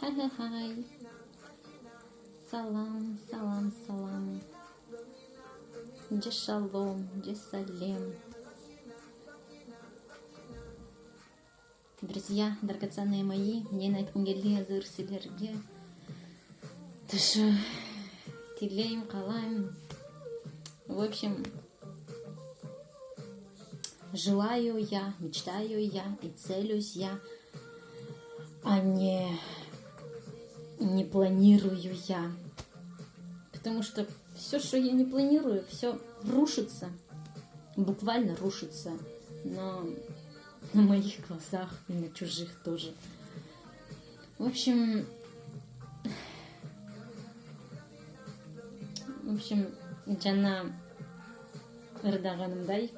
Хай. Салам, салам, салам. Же шалом, же салем. Друзья, драгоценные мои, мен айткым келди азыр силерге. Тушу тилейм, каалайм. В общем, желаю я, мечтаю я и целюсь я, а не планирую я. Потому что все, что я не планирую, все рушится, буквально рушится на моих глазах и на чужих тоже. В общем, жана ырдаганымдай,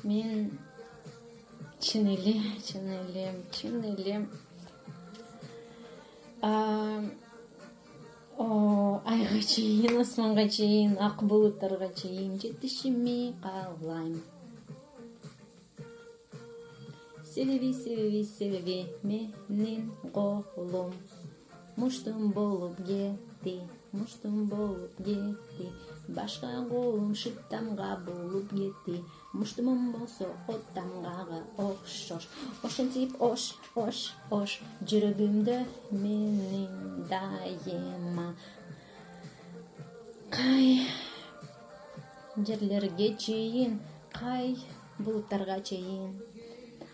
мен чын эле айга чейин, асманга чейин, ак булуттарга чейин жетишимди каалайм. Себеби менин колум муштум болуп кетти, башка колум шыттамга болуп кетти, муштумум болсо оттамгага окшош, ошентип ош, жүрөгүмдө менин дайыма. Кай жерлерге чейин, кай булуттарга чейин,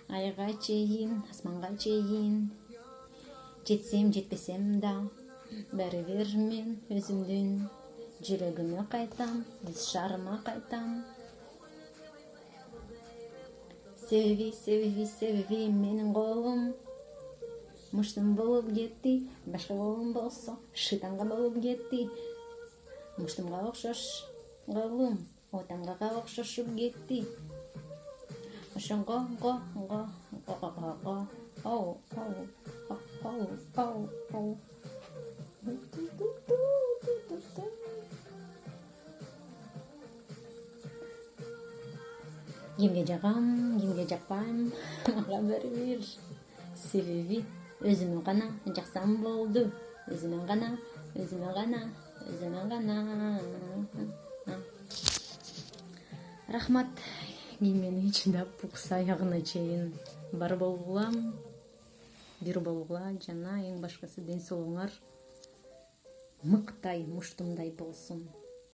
айга чейин, асманга чейин, жетсем жетпесем да, бәрібір мен өзүмдүн жүрөгүмө кайтам, из шарыма кайтам. Себеби менин колум муштум болуп кетти, башка колум болсо шыйтанга болуп кетти. Муштумга окшош колум отамгага окшошуп кетти. Ошонго кимге жагам, кимге жакпайм, мага бербир. Себеби өзүмө гана жаксам болду. Өзүмө гана. Рахмат. Мени чындап укса аягына чейин бар болгула, бир болгула, жана эң башкысы ден соолугуңар мыктай, муштумдай болсун.